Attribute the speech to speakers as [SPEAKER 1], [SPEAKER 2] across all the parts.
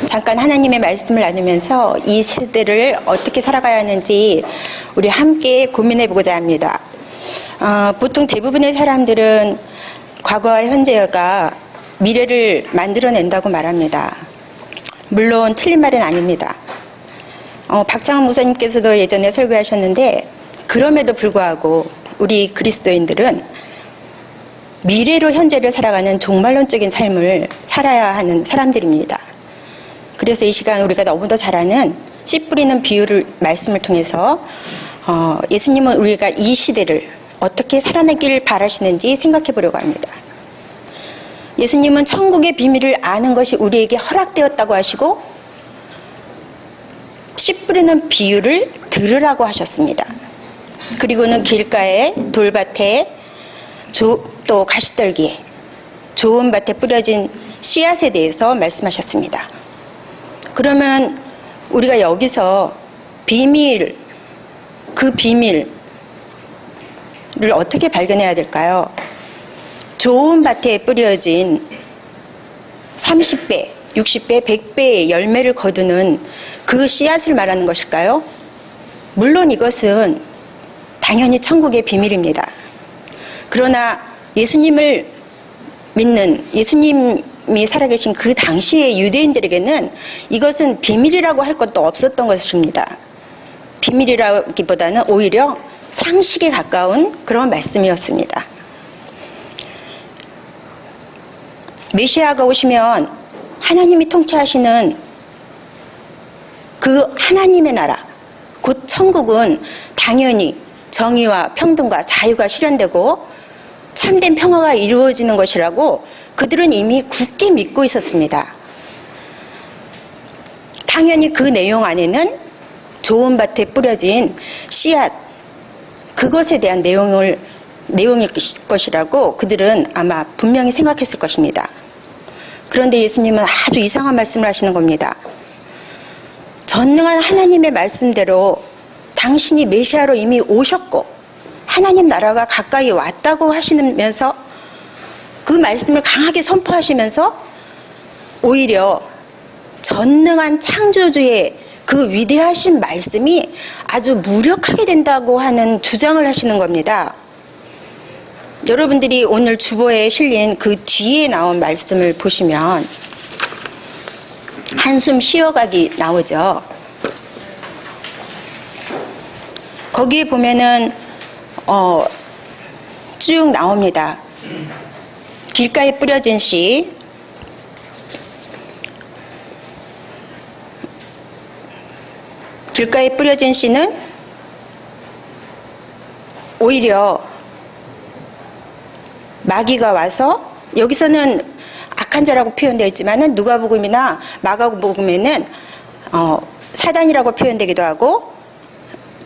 [SPEAKER 1] 잠깐 하나님의 말씀을 나누면서 이 시대를 어떻게 살아가야 하는지 우리 함께 고민해 보고자 합니다. 보통 대부분의 사람들은 과거와 현재가 미래를 만들어낸다고 말합니다. 물론 틀린 말은 아닙니다. 박창원 목사님께서도 예전에 설교하셨는데, 그럼에도 불구하고 우리 그리스도인들은 미래로 현재를 살아가는 종말론적인 삶을 살아야 하는 사람들입니다. 그래서 이 시간 우리가 너무도 잘 아는 씨 뿌리는 비유를 말씀을 통해서 예수님은 우리가 이 시대를 어떻게 살아내길 바라시는지 생각해 보려고 합니다. 예수님은 천국의 비밀을 아는 것이 우리에게 허락되었다고 하시고 씨 뿌리는 비유를 들으라고 하셨습니다. 그리고는 길가에, 돌밭에, 또 가시떨기에, 좋은 밭에 뿌려진 씨앗에 대해서 말씀하셨습니다. 그러면 우리가 여기서 그 비밀을 어떻게 발견해야 될까요? 좋은 밭에 뿌려진 30배, 60배, 100배의 열매를 거두는 그 씨앗을 말하는 것일까요? 물론 이것은 당연히 천국의 비밀입니다. 그러나 예수님을 믿는, 예수님이 살아계신 그 당시의 유대인들에게는 이것은 비밀이라고 할 것도 없었던 것입니다. 비밀이라기보다는 오히려 상식에 가까운 그런 말씀이었습니다. 메시아가 오시면 하나님이 통치하시는 그 하나님의 나라, 곧 천국은 당연히 정의와 평등과 자유가 실현되고 참된 평화가 이루어지는 것이라고 그들은 이미 굳게 믿고 있었습니다. 당연히 그 내용 안에는 좋은 밭에 뿌려진 씨앗, 그것에 대한 내용일 것이라고 그들은 아마 분명히 생각했을 것입니다. 그런데 예수님은 아주 이상한 말씀을 하시는 겁니다. 전능한 하나님의 말씀대로 당신이 메시아로 이미 오셨고 하나님 나라가 가까이 왔다고 하시면서 그 말씀을 강하게 선포하시면서 오히려 전능한 창조주의 그 위대하신 말씀이 아주 무력하게 된다고 하는 주장을 하시는 겁니다. 여러분들이 오늘 주보에 실린 그 뒤에 나온 말씀을 보시면 한숨 쉬어가기 나오죠. 거기에 보면은 쭉 나옵니다. 길가에 뿌려진 씨, 길가에 뿌려진 씨는 오히려 마귀가 와서, 여기서는 악한 자라고 표현되어 있지만은 누가복음이나 마가복음에는 사단이라고 표현되기도 하고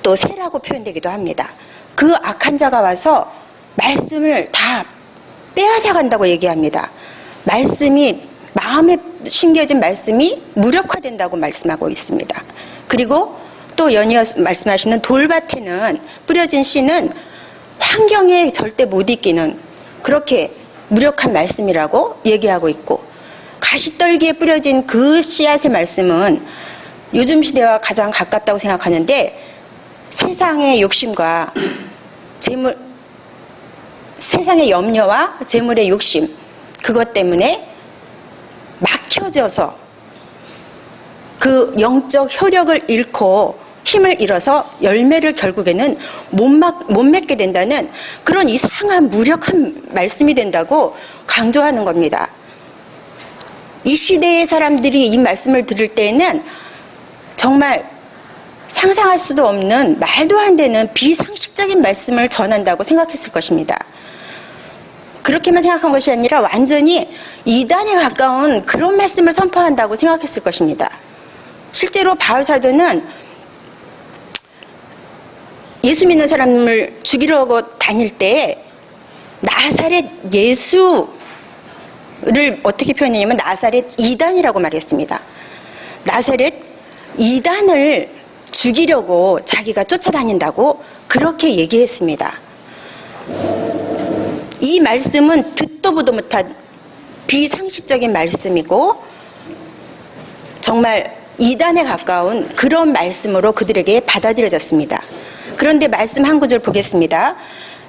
[SPEAKER 1] 또 새라고 표현되기도 합니다. 그 악한 자가 와서 말씀을 다 빼앗아 간다고 얘기합니다. 말씀이, 마음에 심겨진 말씀이 무력화된다고 말씀하고 있습니다. 그리고 또 연이어 말씀하시는 돌밭에는 뿌려진 씨는 환경에 절대 못 이기는 그렇게 무력한 말씀이라고 얘기하고 있고, 가시떨기에 뿌려진 그 씨앗의 말씀은 요즘 시대와 가장 가깝다고 생각하는데, 세상의 욕심과 세상의 염려와 재물의 욕심, 그것 때문에 막혀져서 그 영적 효력을 잃고 힘을 잃어서 열매를 결국에는 못 맺게 된다는 그런 이상한 무력한 말씀이 된다고 강조하는 겁니다. 이 시대의 사람들이 이 말씀을 들을 때에는 정말 상상할 수도 없는, 말도 안 되는 비상식적인 말씀을 전한다고 생각했을 것입니다. 그렇게만 생각한 것이 아니라 완전히 이단에 가까운 그런 말씀을 선포한다고 생각했을 것입니다. 실제로 바울 사도는 예수 믿는 사람을 죽이려고 다닐 때 나사렛 예수를 어떻게 표현했냐면 나사렛 이단이라고 말했습니다. 나사렛 이단을 죽이려고 자기가 쫓아다닌다고 그렇게 얘기했습니다. 이 말씀은 듣도 보도 못한 비상식적인 말씀이고 정말 이단에 가까운 그런 말씀으로 그들에게 받아들여졌습니다. 그런데 말씀 한 구절 보겠습니다.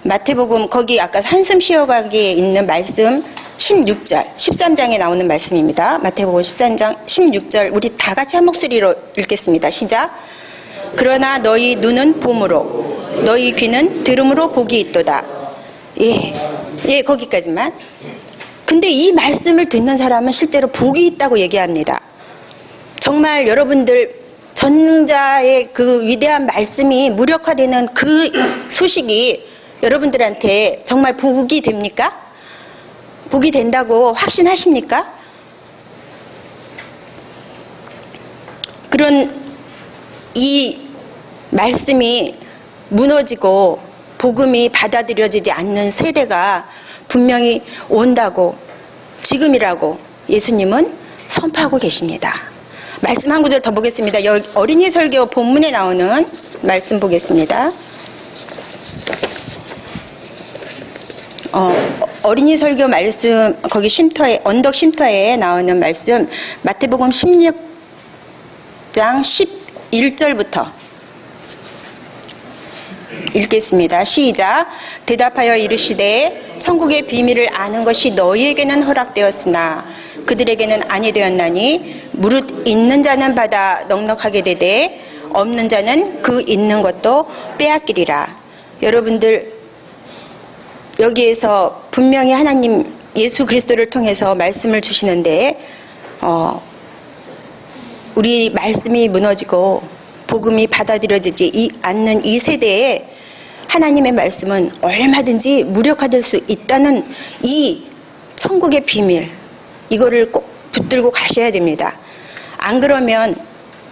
[SPEAKER 1] 마태복음 거기 아까 한숨 쉬어가기에 있는 말씀 16절, 13장에 나오는 말씀입니다. 마태복음 13장 16절 우리 다 같이 한 목소리로 읽겠습니다. 시작. 그러나 너희 눈은 봄으로 너희 귀는 들음으로 복이 있도다. 예, 거기까지만. 근데 이 말씀을 듣는 사람은 실제로 복이 있다고 얘기합니다. 정말 여러분들 전능자의 그 위대한 말씀이 무력화되는 그 소식이 여러분들한테 정말 복이 됩니까? 복이 된다고 확신하십니까? 그런 이 말씀이 무너지고 복음이 받아들여지지 않는 세대가 분명히 온다고 지금이라고 예수님은 선포하고 계십니다. 말씀 한 구절 더 보겠습니다. 어린이 설교 본문에 나오는 말씀 보겠습니다. 어린이 설교 말씀 거기 쉼터에 언덕 쉼터에 나오는 말씀 마태복음 16장 11절부터 읽겠습니다. 시작. 대답하여 이르시되 천국의 비밀을 아는 것이 너희에게는 허락되었으나 그들에게는 아니 되었나니 무릇 있는 자는 받아 넉넉하게 되되 없는 자는 그 있는 것도 빼앗기리라. 여러분들 여기에서 분명히 하나님 예수 그리스도를 통해서 말씀을 주시는데 우리 말씀이 무너지고 복음이 받아들여지지 않는 이 세대에 하나님의 말씀은 얼마든지 무력화될 수 있다는 이 천국의 비밀, 이거를 꼭 붙들고 가셔야 됩니다. 안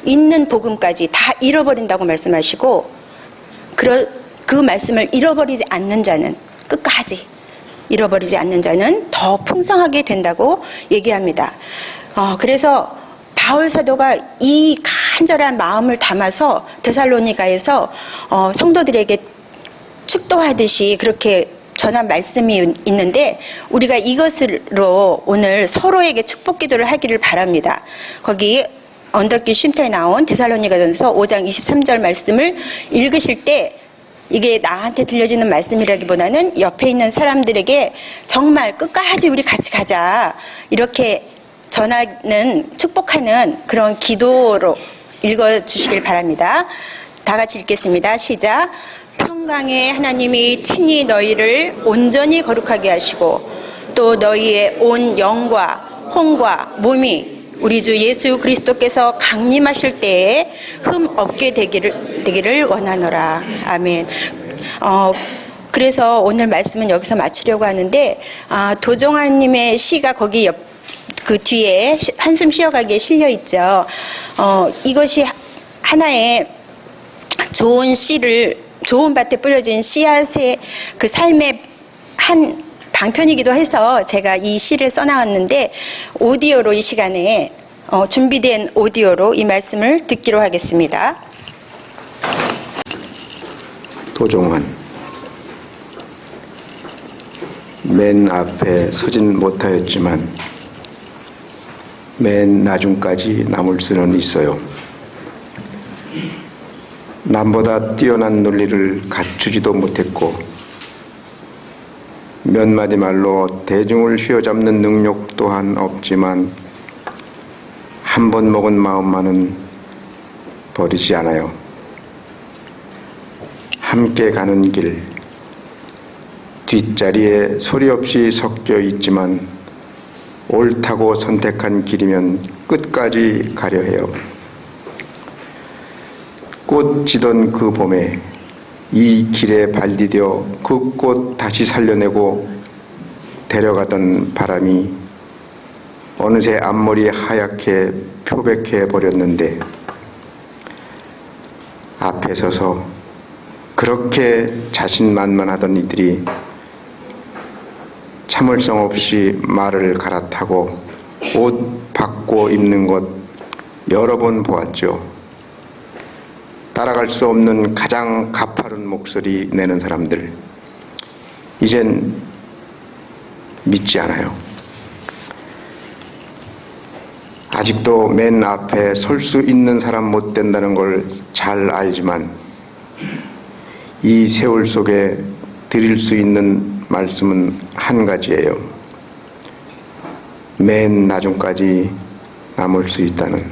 [SPEAKER 1] 있는 복음까지 다 잃어버린다고 말씀하시고 그 말씀을 잃어버리지 않는 자는 끝까지 잃어버리지 않는 자는 더 풍성하게 된다고 얘기합니다. 그래서 바울 사도가 이 간절한 마음을 담아서 데살로니가에서 성도들에게 축도하듯이 그렇게 전한 말씀이 있는데 우리가 이것으로 오늘 서로에게 축복 기도를 하기를 바랍니다. 거기 언덕길 쉼터에 나온 데살로니가전서 5장 23절 말씀을 읽으실 때 이게 나한테 들려지는 말씀이라기보다는 옆에 있는 사람들에게 정말 끝까지 우리 같이 가자 이렇게 전하는 축복하는 그런 기도로 읽어주시길 바랍니다. 다 같이 읽겠습니다. 시작. 평강의 하나님이 친히 너희를 온전히 거룩하게 하시고 또 너희의 온 영과 혼과 몸이 우리 주 예수 그리스도께서 강림하실 때에 흠 없게 되기를 원하노라. 아멘. 그래서 오늘 말씀은 여기서 마치려고 하는데 도종환님의 시가 거기 그 뒤에 한숨 쉬어가기에 실려 있죠. 이것이 하나의 좋은 씨를 좋은 밭에 뿌려진 씨앗의 그 삶의 한 방편이기도 해서 제가 이 시를 써나왔는데 오디오로 이 시간에 준비된 오디오로 이 말씀을 듣기로 하겠습니다.
[SPEAKER 2] 도종환. 맨 앞에 서진 못하였지만 맨 나중까지 남을 수는 있어요. 남보다 뛰어난 논리를 갖추지도 못했고 몇 마디 말로 대중을 휘어잡는 능력 또한 없지만 한 번 먹은 마음만은 버리지 않아요. 함께 가는 길, 뒷자리에 소리 없이 섞여 있지만 옳다고 선택한 길이면 끝까지 가려 해요. 꽃 지던 그 봄에 이 길에 발디뎌 그 꽃 다시 살려내고 데려가던 바람이 어느새 앞머리 하얗게 표백해 버렸는데 앞에 서서 그렇게 자신만만하던 이들이 참을성 없이 말을 갈아타고 옷 바꿔 입는 것 여러 번 보았죠. 따라갈 수 없는 가장 가파른 목소리 내는 사람들, 이젠 믿지 않아요. 아직도 맨 앞에 설 수 있는 사람 못 된다는 걸 잘 알지만 이 세월 속에 드릴 수 있는 말씀은 한 가지예요. 맨 나중까지 남을 수 있다는